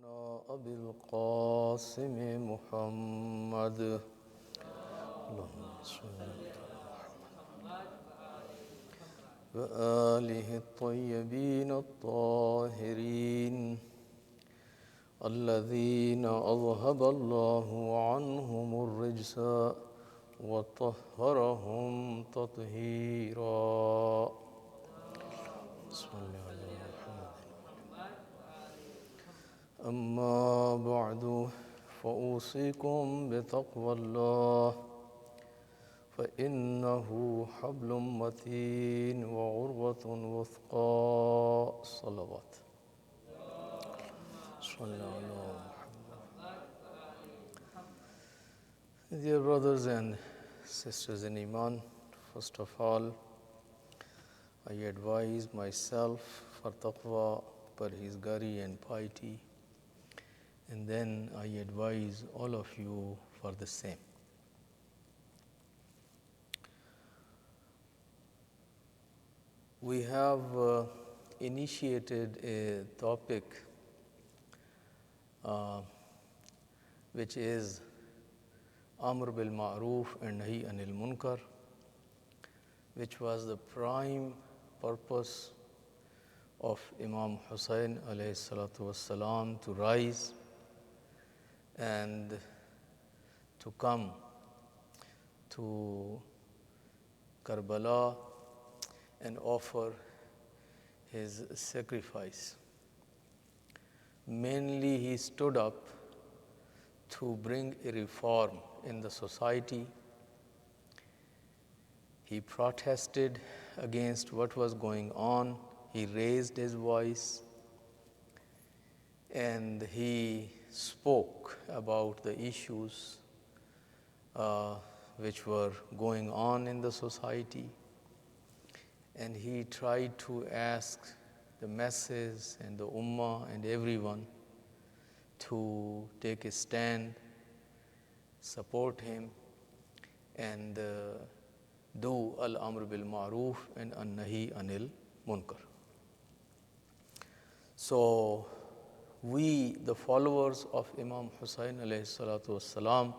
أبي القاسم محمد اللهم صل وآله الطيبين الطاهرين الذين أذهب الله عنهم الرجس وطهرهم تطهيرا. صل على محمد. أما بعد فأوصيكم بتقوى الله فإنه حبل متين وعروة وثقى. صلوات. صل على محمد. Dear brothers and sisters in Iman, first of all, I advise myself for taqwa, parhizgari and piety, and then I advise all of you for the same. We have initiated a topic which is Amr bil Ma'ruf and Nahi Anil Munkar, which was the prime purpose of Imam Hussain alayhi salatu wassalam to rise and to come to Karbala and offer his sacrifice. Mainly he stood up to bring a reform in the society. He protested against what was going on. He raised his voice and he spoke about the issues which were going on in the society. And he tried to ask the masses and the ummah and everyone to take a stand, support him, and do al-amr bil ma'ruf and an-nahi anil munkar. So we, the followers of Imam Hussain alayhi salatu wassalam,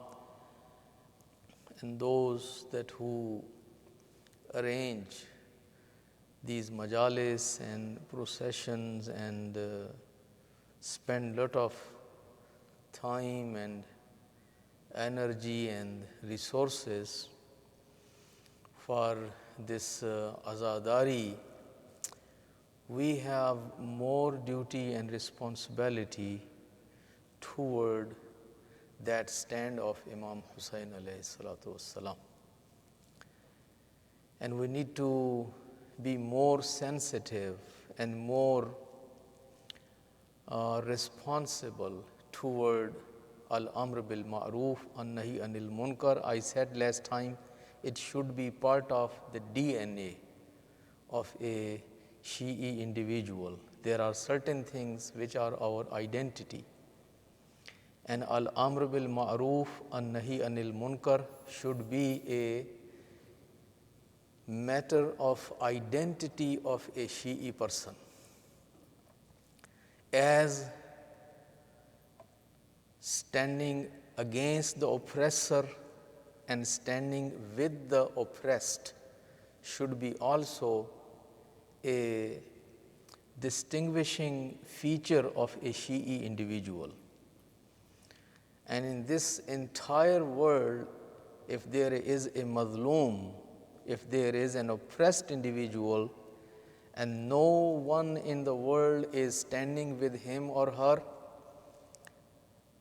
and those that who arrange these majalis and processions and spend lot of time and energy and resources for this azadari, we have more duty and responsibility toward that stand of Imam Hussain alayhi salatu wassalam. And we need to be more sensitive and more responsible toward al-amr bil ma'ruf and nahi anil munkar. I said last time, it should be part of the DNA of a Shi'i individual. There are certain things which are our identity. And al-amr bil ma'ruf and nahi anil munkar should be a matter of identity of a Shi'i person. As standing against the oppressor and standing with the oppressed should be also a distinguishing feature of a Shi'i individual. And in this entire world, if there is a mazloom, if there is an oppressed individual, and no one in the world is standing with him or her,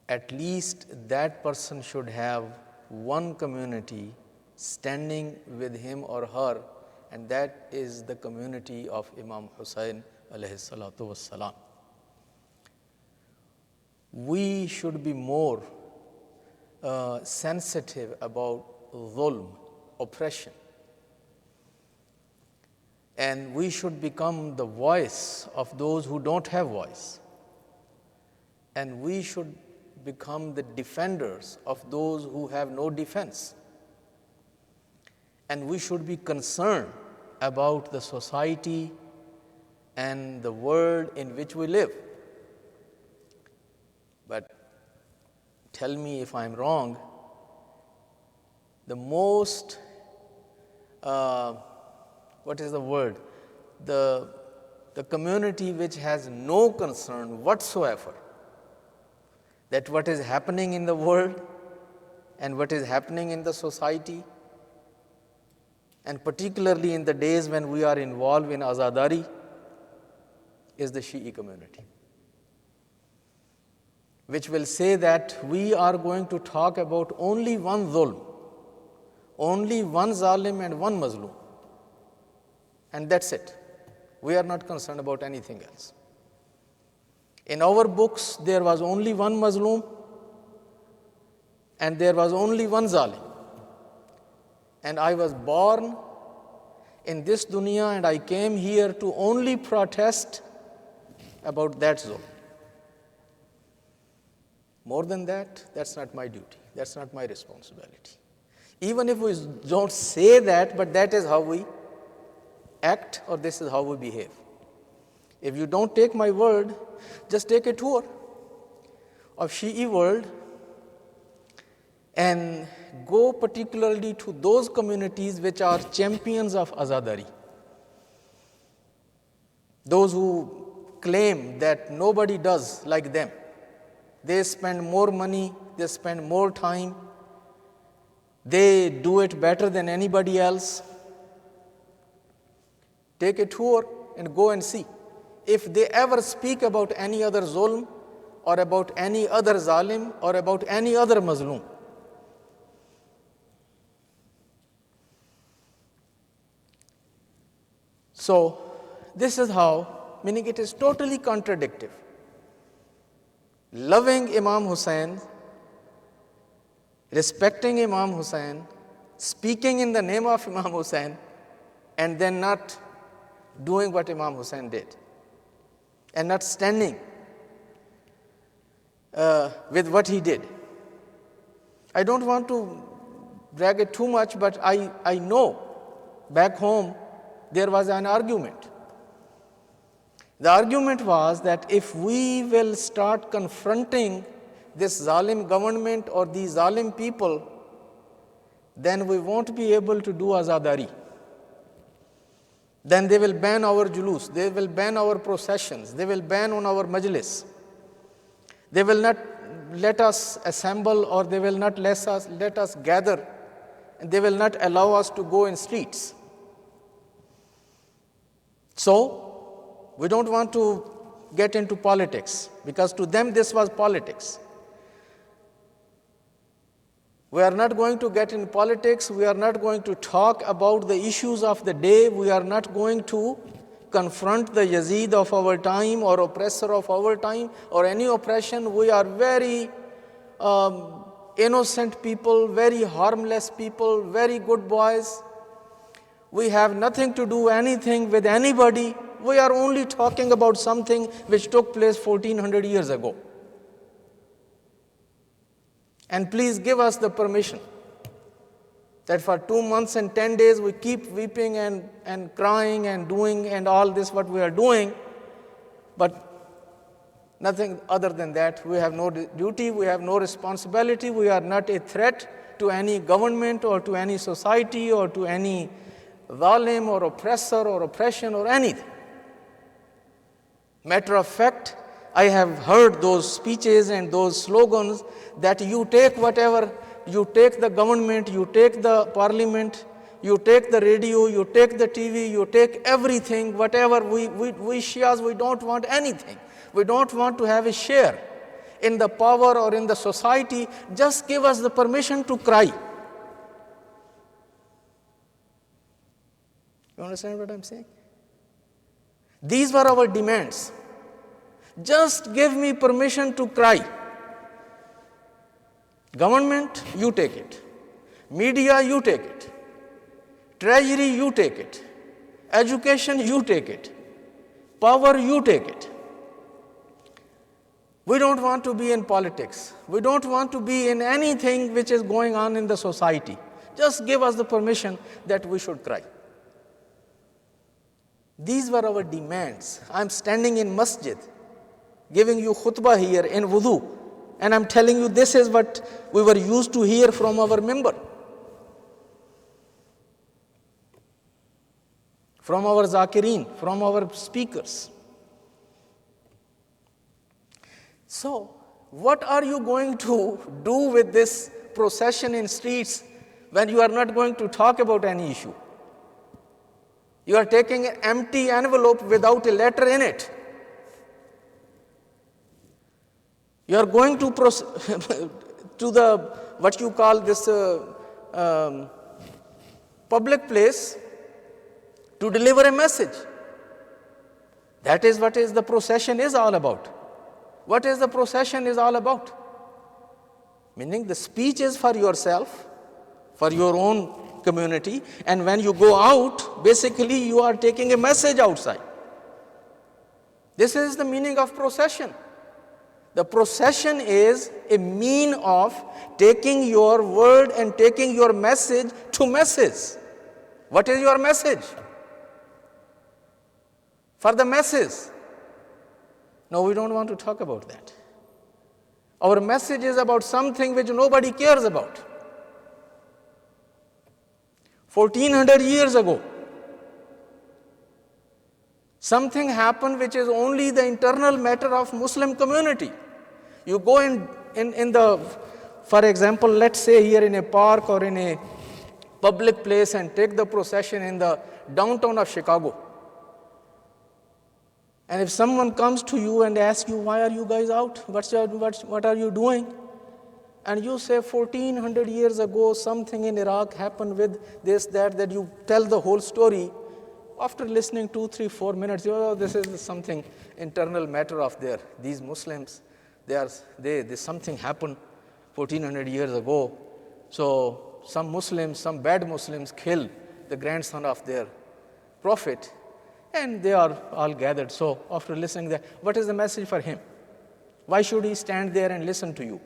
at least that person should have one community standing with him or her, and that is the community of Imam Hussain alayhi salatu wassalam. We should be more sensitive about dhulm, oppression. And we should become the voice of those who don't have voice. And we should become the defenders of those who have no defense. And we should be concerned about the society and the world in which we live. But tell me if I'm wrong, the most, what is the word? The community which has no concern whatsoever that what is happening in the world and what is happening in the society, and particularly in the days when we are involved in azadari, is the Shi'i community, which will say that we are going to talk about only one zulm, only one zalim and one mazloom, and that's it. We are not concerned about anything else. In our books, there was only one mazloom and there was only one zalim. And I was born in this dunya and I came here to only protest about that zulm. More than that, that's not my duty. That's not my responsibility. Even if we don't say that, but that is how we act or this is how we behave. If you don't take my word, just take a tour of Shi'i world and go particularly to those communities which are champions of azadari. Those who claim that nobody does like them. They spend more money, they spend more time, they do it better than anybody else. Take a tour and go and see. If they ever speak about any other zulm or about any other zalim or about any other mazloom. So, this is how, meaning it is totally contradictory. Loving Imam Hussain, respecting Imam Hussain, speaking in the name of Imam Hussain, and then not doing what Imam Hussain did, and not standing with what he did. I don't want to drag it too much, but I know back home there was an argument. The argument was that if we will start confronting this zalim government or these zalim people, then we won't be able to do azadari. Then they will ban our julus, they will ban our processions, they will ban on our majlis. They will not let us assemble or they will not let us gather, and they will not allow us to go in streets. So, we don't want to get into politics because to them this was politics. We are not going to get in politics, we are not going to talk about the issues of the day, we are not going to confront the Yazid of our time or oppressor of our time or any oppression. We are very innocent people, very harmless people, very good boys. We have nothing to do anything with anybody. We are only talking about something which took place 1400 years ago. And please give us the permission that for 2 months and 10 days we keep weeping and crying and doing and all this what we are doing, but nothing other than that. We have no duty, we have no responsibility, we are not a threat to any government or to any society or to any zalim or oppressor or oppression or anything. Matter of fact, I have heard those speeches and those slogans that you take whatever, you take the government, you take the parliament, you take the radio, you take the TV, you take everything, whatever. We Shias, we don't want anything. We don't want to have a share in the power or in the society. Just give us the permission to cry. You understand what I'm saying? These were our demands. Just give me permission to cry. Government, you take it. Media, you take it. Treasury, you take it. Education, you take it. Power, you take it. We don't want to be in politics. We don't want to be in anything which is going on in the society. Just give us the permission that we should cry. These were our demands. I'm standing in masjid, giving you khutbah here in wudu, And I'm telling you, this is what we were used to hear from our member, from our zakireen, from our speakers. So, what are you going to do with this procession in streets when you are not going to talk about any issue? You are taking an empty envelope without a letter in it. You are going to to the what you call this public place to deliver a message. That is what is the procession is all about. What is the procession is all about? Meaning the speech is for yourself, for your own community, and when you go out, basically you are taking a message outside. This is the meaning of procession. The procession is a mean of taking your word and taking your message to masses. What is your message? For the masses. No, we don't want to talk about that. Our message is about something which nobody cares about. 1400 years ago, something happened which is only the internal matter of Muslim community. You go in the, for example, let's say here in a park or in a public place and take the procession in the downtown of Chicago. And if someone comes to you and asks you, why are you guys out? What are you doing? And you say 1400 years ago something in Iraq happened with this, that you tell the whole story. After listening 2, 3, 4 minutes, this is something internal matter of these Muslims. There's something happened 1400 years ago. So some Muslims, some bad Muslims killed the grandson of their prophet, and they are all gathered. So after listening that, what is the message for him? Why should he stand there and listen to you?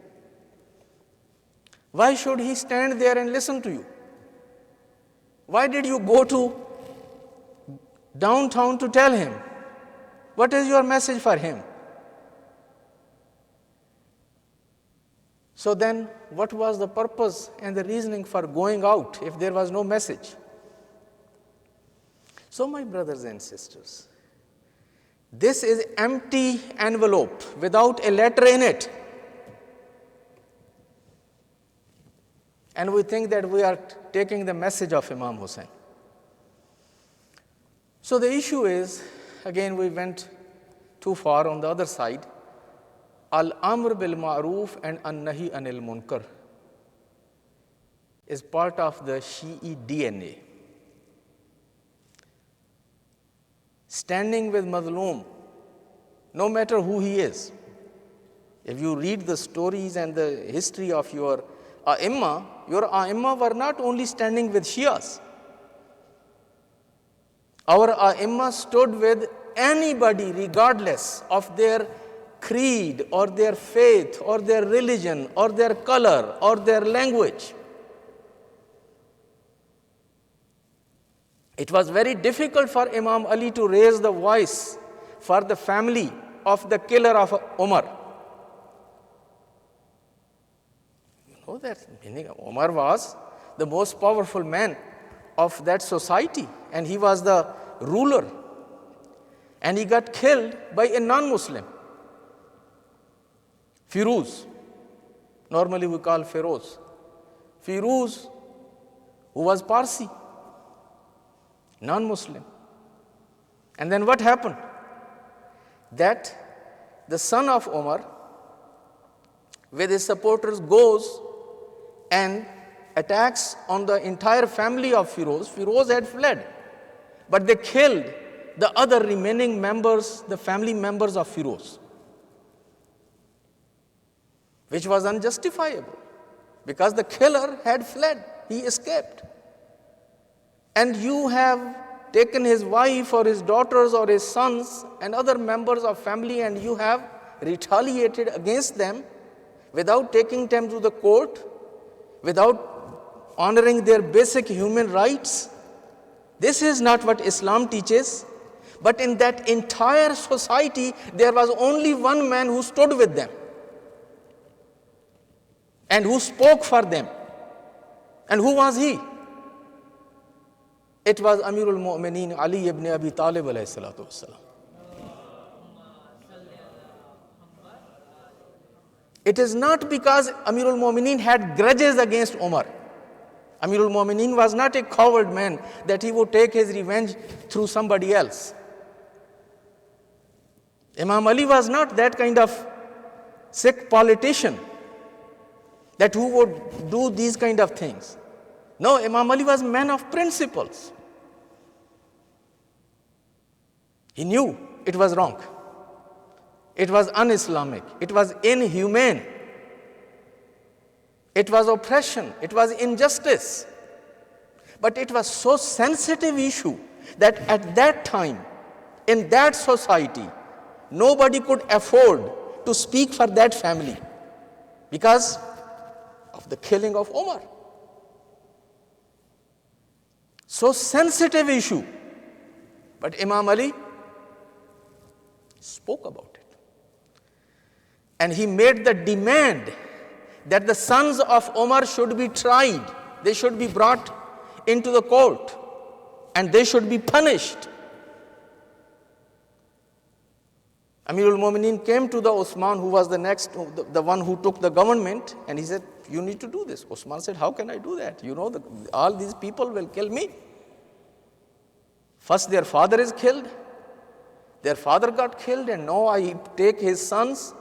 Why should he stand there and listen to you? Why did you go to downtown to tell him? What is your message for him? So then, what was the purpose and the reasoning for going out if there was no message? So my brothers and sisters, this is empty envelope without a letter in it. And we think that we are taking the message of Imam Hussain. So the issue is, again we went too far on the other side. Al-Amr bil-Ma'ruf and An-Nahi anil Munkar is part of the Shi'i DNA. Standing with Mazloom, no matter who he is. If you read the stories and the history of your A'imma were not only standing with Shias. Our A'imma stood with anybody regardless of their creed or their faith or their religion or their color or their language. It was very difficult for Imam Ali to raise the voice for the family of the killer of Umar. You know that meaning Umar was the most powerful man of that society, and he was the ruler, and he got killed by a non-Muslim, Firuz. Normally we call Feroz. Firuz, who was Parsi, non-Muslim. And then what happened? That the son of Umar, with his supporters, goes and attacks on the entire family of Feroz. Feroz had fled, but they killed the other remaining members, the family members of Feroz, which was unjustifiable because the killer had fled, he escaped. And you have taken his wife or his daughters or his sons and other members of family, and you have retaliated against them without taking them to the court, without honoring their basic human rights. This is not what Islam teaches. But in that entire society, there was only one man who stood with them. and who spoke for them. And who was he? It was Amirul Mu'mineen Ali ibn Abi Talib alayhi salatu wasalam. It is not because Amirul Mu'mineen had grudges against Umar. Amirul Mu'mineen was not a coward man that he would take his revenge through somebody else. Imam Ali was not that kind of sick politician that who would do these kind of things. No, Imam Ali was a man of principles. He knew it was wrong. It was un-Islamic. It was inhumane. It was oppression. It was injustice. But it was so sensitive issue that at that time, in that society, nobody could afford to speak for that family because of the killing of Umar. So sensitive issue. But Imam Ali spoke about it. And he made the demand that the sons of Umar should be tried. They should be brought into the court and they should be punished. Amirul Mu'mineen came to the Osman, who was the one who took the government, and he said, you need to do this. Osman said, how can I do that? You know, all these people will kill me. First their father is killed. Their father got killed, and now I take his sons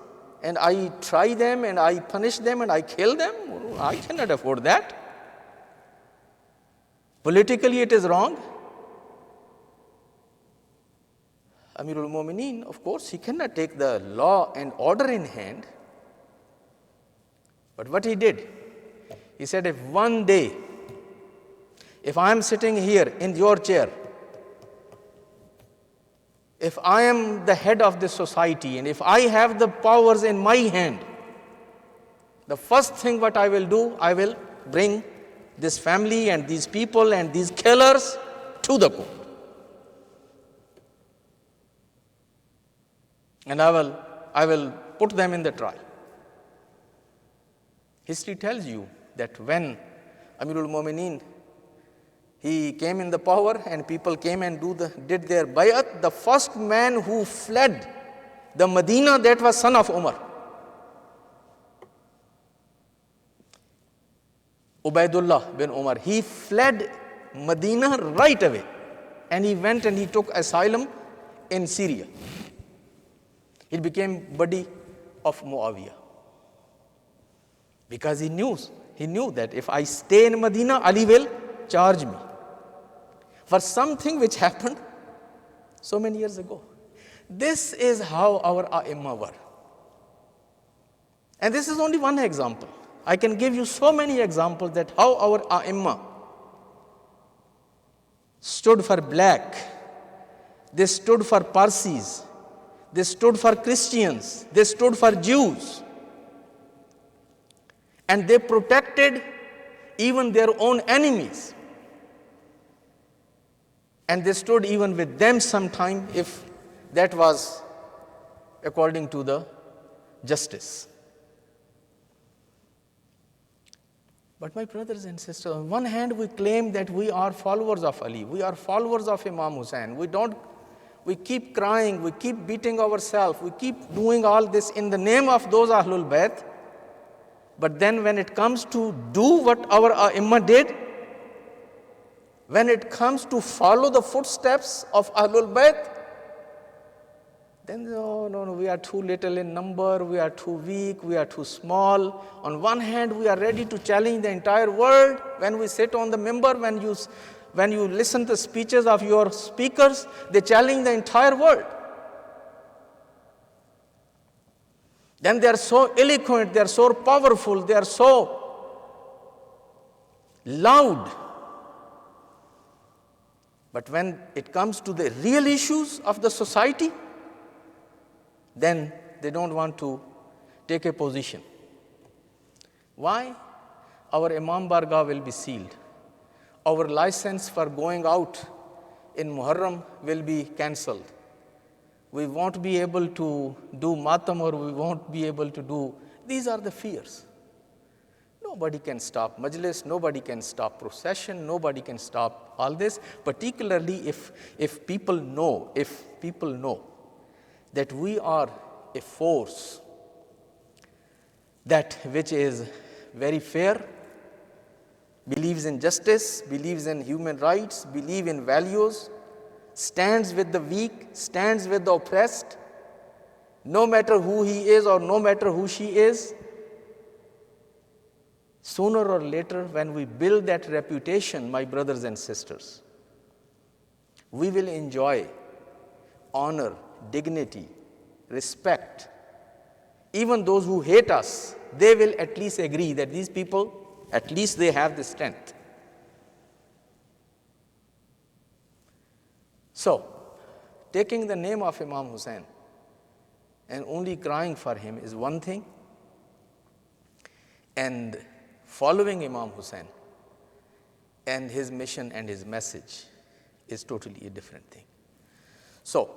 and I try them and I punish them and I kill them. I cannot afford that. Politically it is wrong. Amirul Mu'mineen, of course, he cannot take the law and order in hand. But what he did, he said, if one day, if I am sitting here in your chair, if I am the head of this society and if I have the powers in my hand, the first thing what I will do, I will bring this family and these people and these killers to the court. And I will put them in the trial. History tells you that when Amirul Mu'mineen, he came in the power and people came and did their bayat, the first man who fled the Medina, that was son of Umar. Ubaidullah bin Umar, he fled Medina right away. And he went and he took asylum in Syria. He became buddy of Muawiyah. Because he knew that if I stay in Medina, Ali will charge me for something which happened so many years ago. This is how our A'imma were. And this is only one example. I can give you so many examples that how our A'imma stood for black, they stood for Parsis, they stood for Christians, they stood for Jews. And they protected even their own enemies. And they stood even with them sometime if that was according to the justice. But my brothers and sisters, on one hand we claim that we are followers of Ali, we are followers of Imam Hussain. We keep crying, we keep beating ourselves, we keep doing all this in the name of those Ahlul Bayt. But then when it comes to do what our A'imma did, when it comes to follow the footsteps of Ahlul Bayt, then no, we are too little in number, we are too weak, we are too small. On one hand, we are ready to challenge the entire world. When we sit on the minbar, when you listen to speeches of your speakers, they challenge the entire world. Then they are so eloquent, they are so powerful, they are so loud. But when it comes to the real issues of the society, then they don't want to take a position. Why? Our Imam Bargah will be sealed. Our license for going out in Muharram will be cancelled. We won't be able to do matam, or we won't be able to do. These are the fears. Nobody can stop majlis, nobody can stop procession, nobody can stop all this, particularly if people know that we are a force that which is very fair, believes in justice, believes in human rights, believes in values, stands with the weak, stands with the oppressed, no matter who he is or no matter who she is. Sooner or later, when we build that reputation, my brothers and sisters, we will enjoy honor, dignity, respect. Even those who hate us, they will at least agree that these people, at least they have the strength. So, taking the name of Imam Hussain and only crying for him is one thing, and following Imam Hussain and his mission and his message is totally a different thing. So,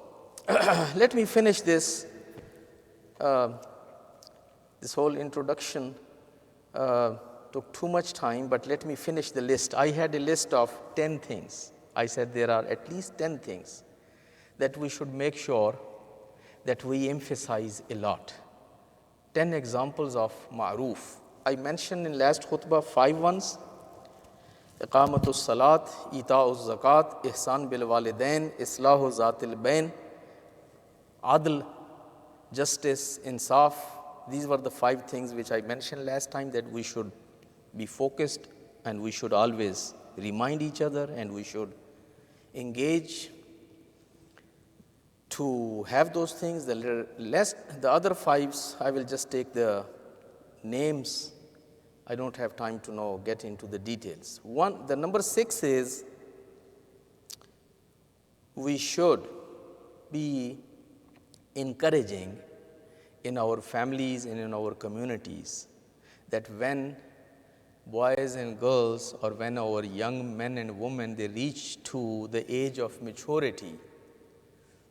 let me finish this. This whole introduction took too much time, but let me finish the list. I had a list of 10 things. I said there are at least 10 things that we should make sure that we emphasize a lot. 10 examples of ma'roof. I mentioned in last khutbah 5 ones. Iqamatus salat, ita'uz zakat, ihsan bil walidain, islahu zatil bain, adl, justice, insaf. These were the 5 things which I mentioned last time that we should be focused and we should always remind each other and we should engage to have those things. The other 5s, I will just take the names. I don't have time to now get into the details. The number 6 is we should be encouraging in our families and in our communities that when boys and girls or when our young men and women they reach to the age of maturity,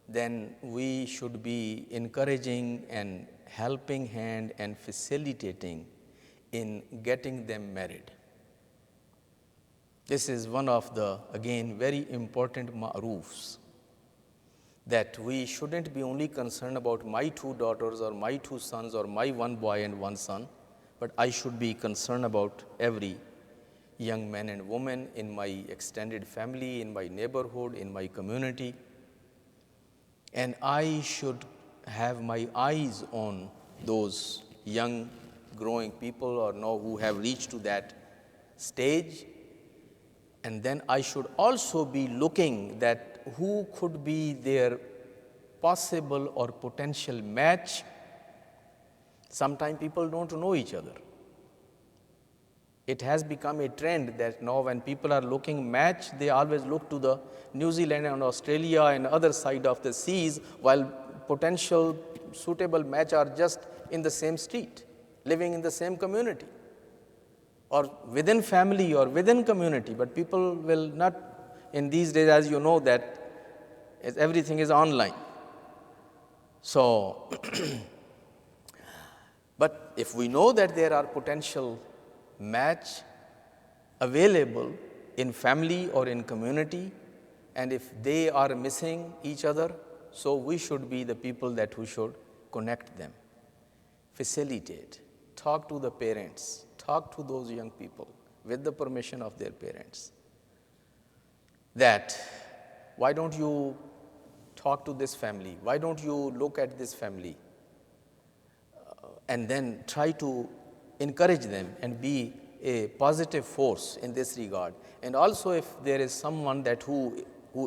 then we should be encouraging and helping hand and facilitating in getting them married. This is one of the, again, very important ma'roofs, that we shouldn't be only concerned about my 2 daughters or my 2 sons or my 1 boy and 1 son, but I should be concerned about every young man and woman in my extended family, in my neighborhood, in my community. And I should have my eyes on those young growing people or now who have reached to that stage. And then I should also be looking that who could be their possible or potential match. Sometimes people don't know each other. It has become a trend that now when people are looking match, they always look to the New Zealand and Australia and other side of the seas, while potential suitable match are just in the same street, living in the same community, or within family or within community. But people will not, in these days, as you know, that everything is online. So, but if we know that there are potential match available in family or in community, and if they are missing each other, so we should be the people that we should connect them, facilitate, talk to the parents, talk to those young people with the permission of their parents. That, why don't you talk to this family? Why don't you look at this family? And then try to encourage them and be a positive force in this regard. And also if there is someone that who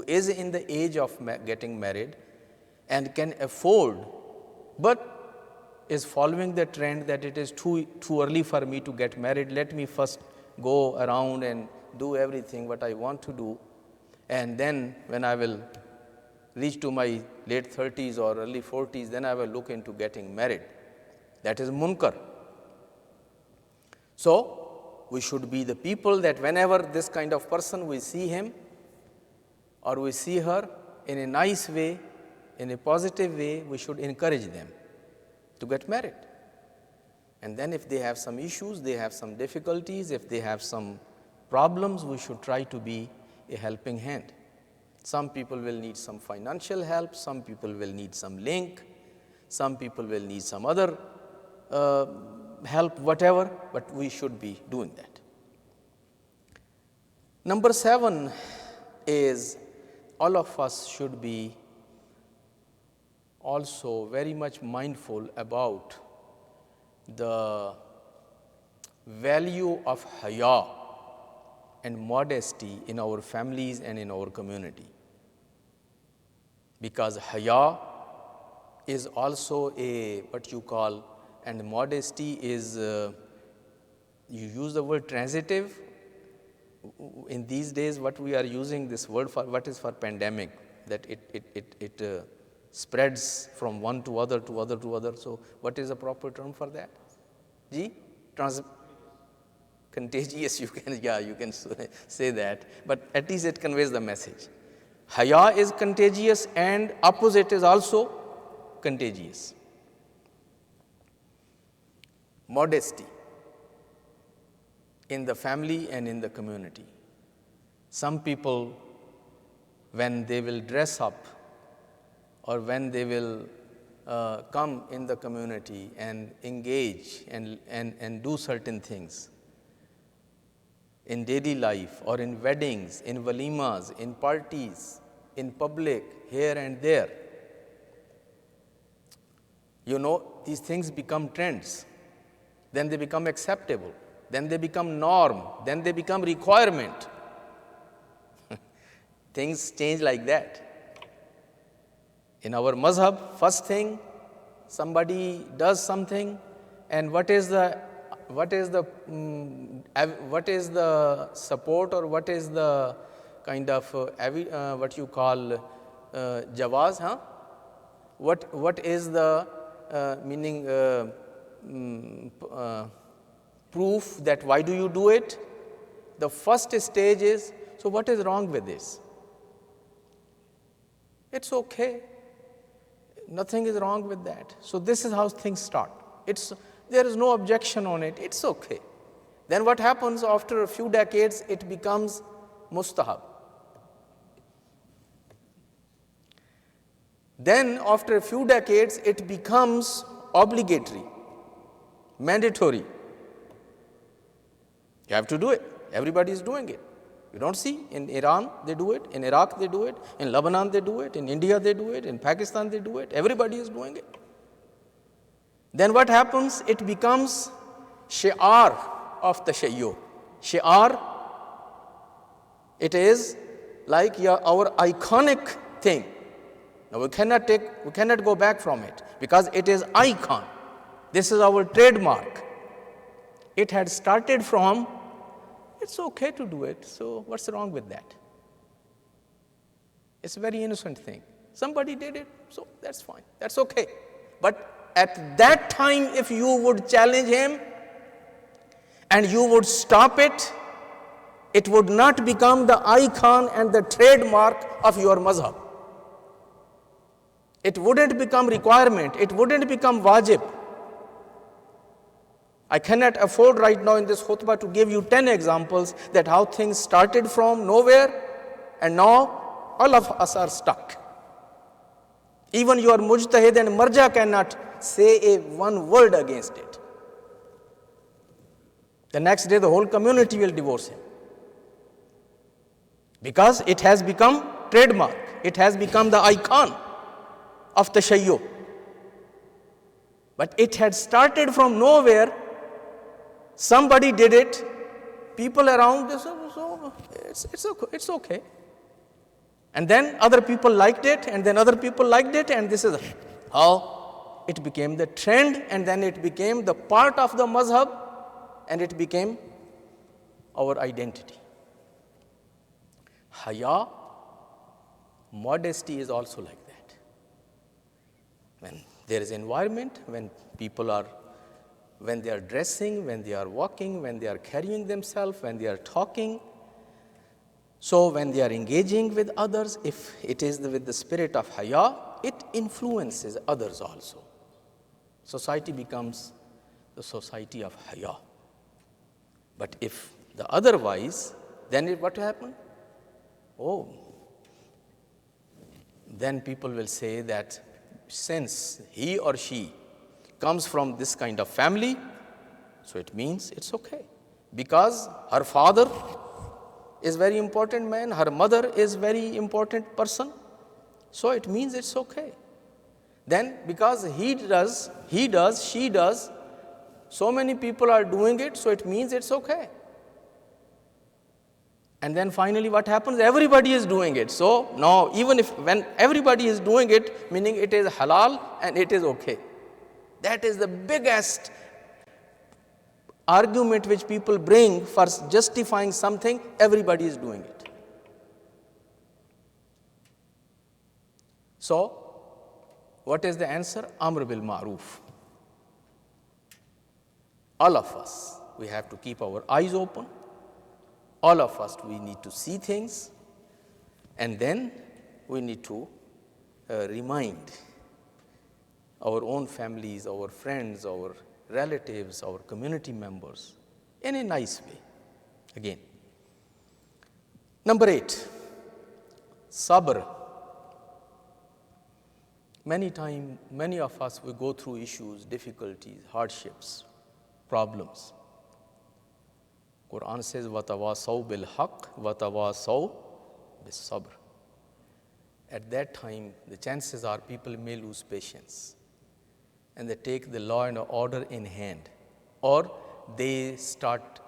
is in the age of getting married and can afford, but is following the trend that it is too early for me to get married, let me first go around and do everything what I want to do, and then when I will reach to my late 30s or early 40s, then I will look into getting married. That is munkar. So, we should be the people that whenever this kind of person, we see him or we see her in a nice way, in a positive way, we should encourage them to get married. And then if they have some issues, they have some difficulties, if they have some problems, we should try to be a helping hand. Some people will need some financial help, some people will need some link, some people will need some other help, whatever, but we should be doing that. Number 7 is all of us should be also very much mindful about the value of haya and modesty in our families and in our community. Because haya is also a what you call, and modesty is, you use the word transitive. In these days, what we are using this word for, what is for pandemic, that it spreads from one to other to other to other. So what is the proper term for that? Contagious, you can say that, but at least it conveys the message. Haya is contagious and opposite is also contagious. Modesty in the family and in the community. Some people, when they will dress up or when they will come in the community and engage and do certain things in daily life or in weddings, in walimas, in parties, in public, here and there, these things become trends. Then they become acceptable. Then they become norm. Then they become requirement. Things change like that. In our mazhab, first thing, somebody does something, and what is the support, or what is the kind of what you call jawaz, What is the meaning proof that why do you do it? The first stage is, so what is wrong with this? It's okay. Nothing is wrong with that. So this is how things start. There is no objection on it. It's okay. Then what happens after a few decades? It becomes mustahab. Then after a few decades, it becomes obligatory, mandatory. You have to do it. Everybody is doing it. You don't see, in Iran they do it, in Iraq they do it, in Lebanon they do it, in India they do it, in Pakistan they do it. Everybody is doing it. Then what happens? It becomes shi'ar of the shayyo. Shi'ar, it is like our iconic thing. Now we cannot go back from it because it is icon. This is our trademark. It had started from, it's okay to do it, so what's wrong with that? It's a very innocent thing. Somebody did it, so that's fine, that's okay. But at that time, if you would challenge him and you would stop it, it would not become the icon and the trademark of your mazhab. It wouldn't become requirement, it wouldn't become wajib. I cannot afford right now in this khutbah to give you 10 examples that how things started from nowhere and now all of us are stuck. Even your mujtahid and marja cannot say one word against it. The next day the whole community will divorce him. Because it has become trademark. It has become the icon of the shayyo. But it had started from nowhere. Somebody did it. People around, so it's okay. And then other people liked it, and then other people liked it, and this is how it became the trend, and then it became the part of the mazhab, and it became our identity. Haya, modesty is also like that. When there is environment, when they are dressing, when they are walking, when they are carrying themselves, when they are talking. So when they are engaging with others, if it is with the spirit of haya, it influences others also. Society becomes the society of haya. But if the otherwise, then what happened? Oh, then people will say that since he or she comes from this kind of family, so it means it's okay. Because her father is very important man, her mother is very important person, so it means it's okay. Then because he does, she does, so many people are doing it, so it means it's okay. And then finally what happens? Everybody is doing it. So now even if when everybody is doing it, meaning it is halal and it is okay. That is the biggest argument which people bring for justifying something, everybody is doing it. So what is the answer? Amr bil ma'roof. All of us, we have to keep our eyes open. All of us, we need to see things, and then we need to remind our own families, our friends, our relatives, our community members in a nice way. Again. Number 8, sabr. Many of us, we go through issues, difficulties, hardships, problems. Quran says, وَتَوَاصَوْا بِالْحَقِّ وَتَوَاصَوْا بِالصَّبْرِ. At that time, the chances are people may lose patience and they take the law and order in hand, or they start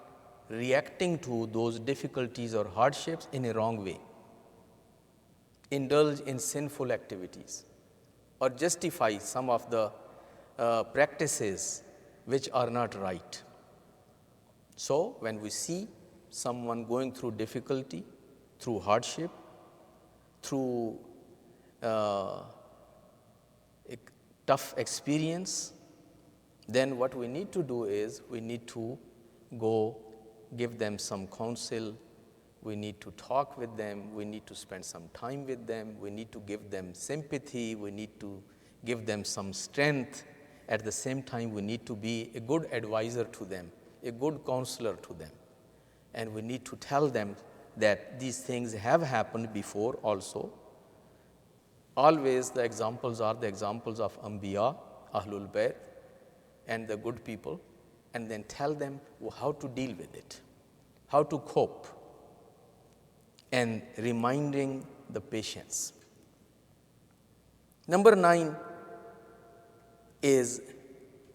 reacting to those difficulties or hardships in a wrong way, indulge in sinful activities, or justify some of the practices which are not right. So when we see someone going through difficulty, through hardship, through a tough experience, then what we need to do is we need to go give them some counsel, we need to talk with them, we need to spend some time with them, we need to give them sympathy, we need to give them some strength. At the same time, we need to be a good advisor to them, a good counselor to them. And we need to tell them that these things have happened before also. Always the examples are the examples of Anbiya, Ahlul Bayt, and the good people, and then tell them how to deal with it, how to cope, and reminding the patience. Number 9 is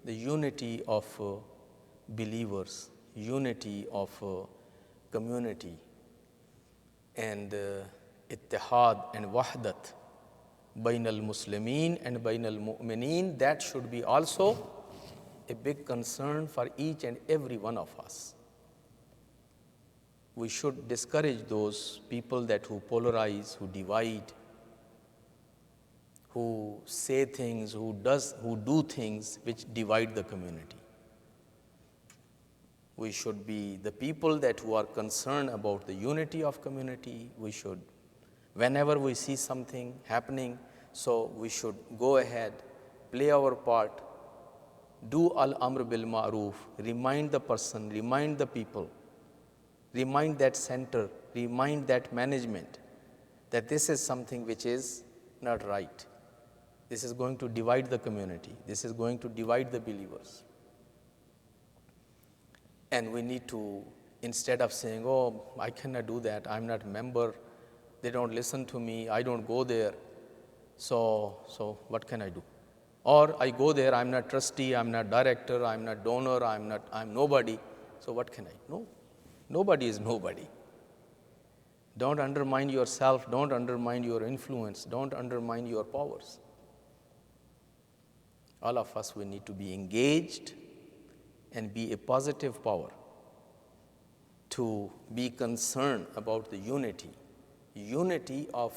the unity of believers, unity of community, and ittihad and wahdat bain al-muslimin and bain al-mu'minin. That should be also a big concern for each and every one of us. We should discourage those people that who polarize, who divide, who say things, who do things which divide the community. We should be the people that who are concerned about the unity of community. We should, whenever we see something happening, so we should go ahead, play our part, do al-amr bil ma'roof, remind the person, remind the people, remind that center, remind that management that this is something which is not right. This is going to divide the community. This is going to divide the believers. And we need to, instead of saying, oh, I cannot do that, I'm not a member, they don't listen to me, I don't go there, so what can I do? Or I go there, I'm not trustee, I'm not director, I'm not donor, I'm nobody, so what can I? No, nobody is nobody. Don't undermine yourself, don't undermine your influence, don't undermine your powers. All of us, we need to be engaged and be a positive power, to be concerned about the unity of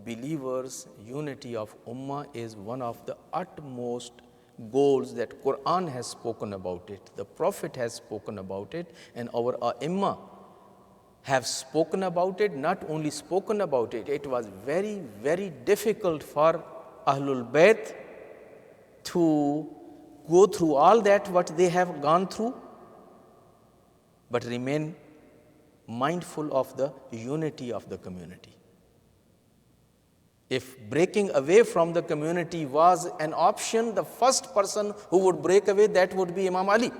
believers, unity of ummah is one of the utmost goals that Quran has spoken about it, the Prophet has spoken about it, and our ai have spoken about it. Not only spoken about it, it was very, very difficult for Ahlul Bayt to go through all that what they have gone through, but remain mindful of the unity of the community. If breaking away from the community was an option, the first person who would break away, that would be Imam Ali.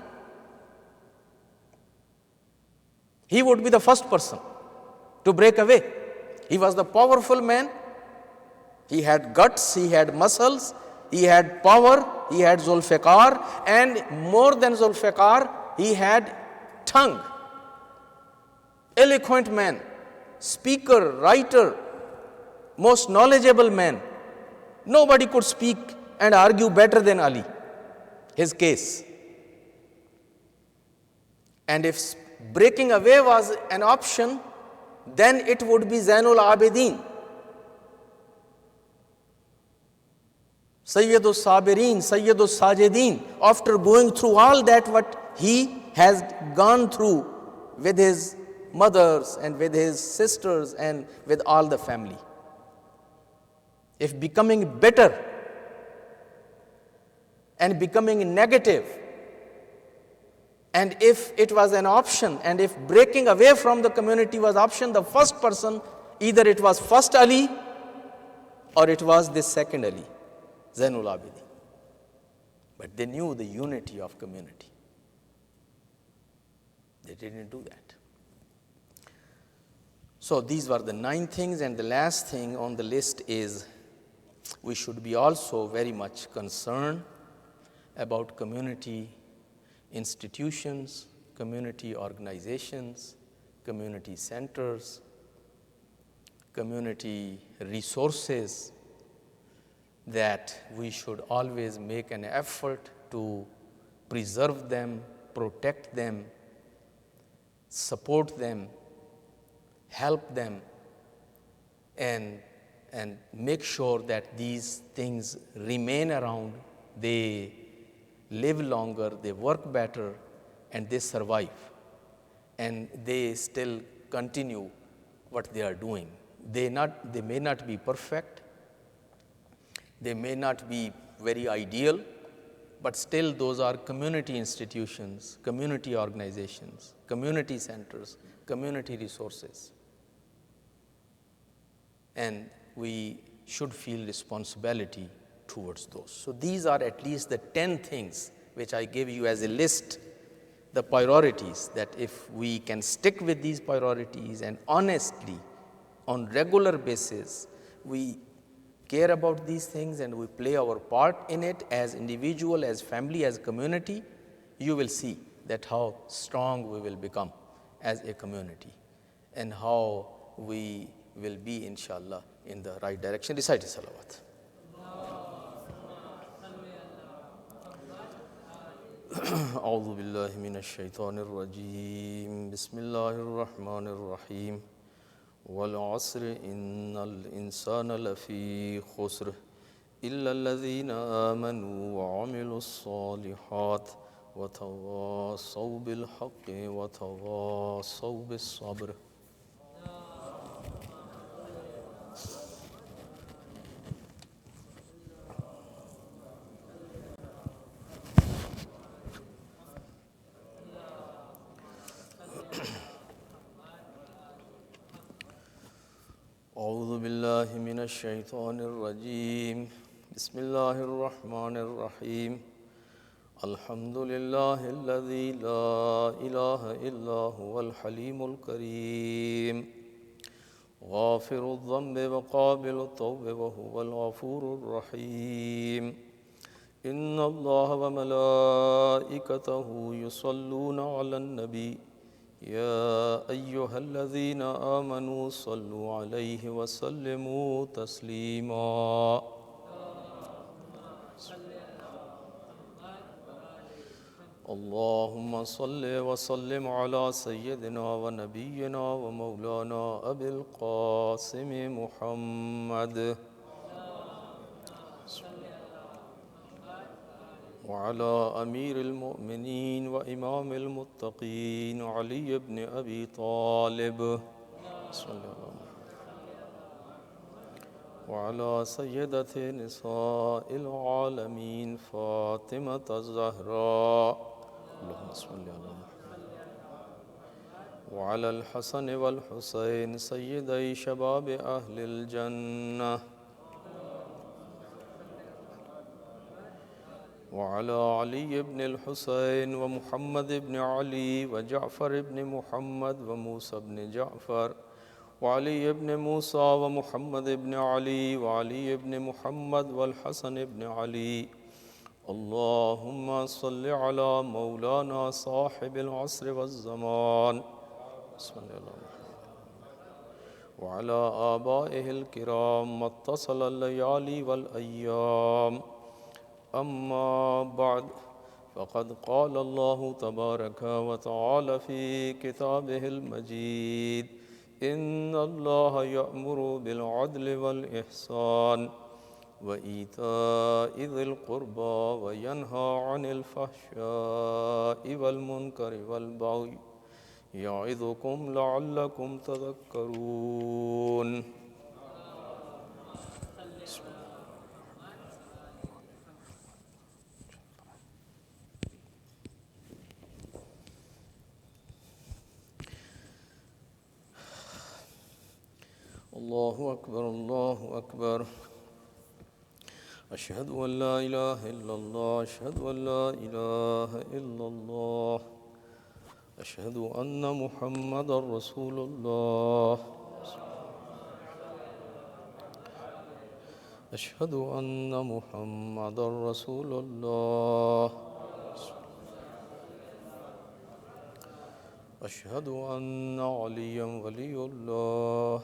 He would be the first person to break away. He was the powerful man. He had guts, he had muscles, he had power, he had Zulfiqar, and more than Zulfiqar, he had tongue. Eloquent man, speaker, writer, most knowledgeable man. Nobody could speak and argue better than Ali, his case. And if breaking away was an option, then it would be Zainul Abidin, Sayyidul Sabirin, Sayyidul Sajidin. After going through all that what he has gone through with his mothers and with his sisters and with all the family. If becoming better and becoming negative, and if it was an option, and if breaking away from the community was option, the first person, either it was first Ali or it was the second Ali, Zainul Abidin. But they knew the unity of community. They didn't do that. So these were the 9 things, and the last thing on the list is we should be also very much concerned about community institutions, community organizations, community centers, community resources, that we should always make an effort to preserve them, protect them, support them, help them, and make sure that these things remain around, they live longer, they work better, and they survive, and they still continue what they are doing. They may not be perfect, they may not be very ideal, but still those are community institutions, community organizations, community centers, community resources. And we should feel responsibility towards those. So these are at least the 10 things which I gave you as a list, the priorities, that if we can stick with these priorities and honestly, on regular basis, we care about these things and we play our part in it as individual, as family, as community, you will see that how strong we will become as a community and how we will be, inshallah, in the right direction. Recite salawat. أعوذ بالله من الشيطان الرجيم بسم الله الرحمن الرحيم والعصر إن الإنسان لفي خسر إلا الذين آمنوا وعملوا الصالحات وتواصوا بالحق وتواصوا بالصبر. أعوذ بالله من الشيطان الرجيم بسم الله الرحمن الرحيم الحمد لله الذي لا إله إلا هو الحليم الكريم غافر الذنب وقابل التوب وهو الغفور الرحيم إن الله وملائكته يصلون على النبي يا أيها الذين آمنوا صلوا عليه وسلموا تسليما. اللهم صل وسلم على سيدنا ونبينا ومولانا أبي القاسم محمد وعلى أمير المؤمنين وإمام المتقين علي بن أبي طالب وعلى سيدة نساء العالمين فاطمة الزهراء اللهم صل على محمد وعلى الحسن والحسين سيدي شباب أهل الجنة وعلى علي بن الحسين ومحمد بن علي وجعفر بن محمد وموسى بن جعفر وعلي بن موسى ومحمد بن علي وعلي بن محمد والحسن بن علي. اللهم صل على مولانا صاحب العصر والزمان وعلى آبائه الكرام ما اتصل الليالي والأيام. أما بعد فقد قال الله تبارك وتعالى في كتابه المجيد إن الله يأمر بالعدل والإحسان وإيتاء ذي القربى وينهى عن الفحشاء والمنكر والبغي يعظكم لعلكم تذكرون. الله أكبر الله أكبر أشهد أن لا إله إلا الله أشهد أن لا إله إلا الله أشهد أن محمدا رسول الله أشهد أن محمدا رسول الله أشهد أن عليا ولي الله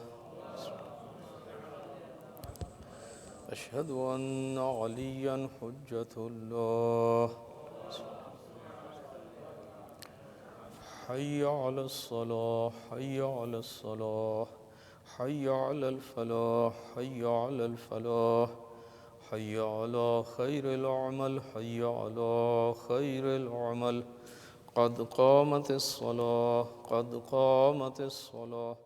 أشهد أن عليا حجة الله. حي على الصلاة حي على الصلاة حي على الفلاح حي على الفلاح حي على خير العمل حي على خير العمل قد قامت الصلاة قد قامت الصلاة.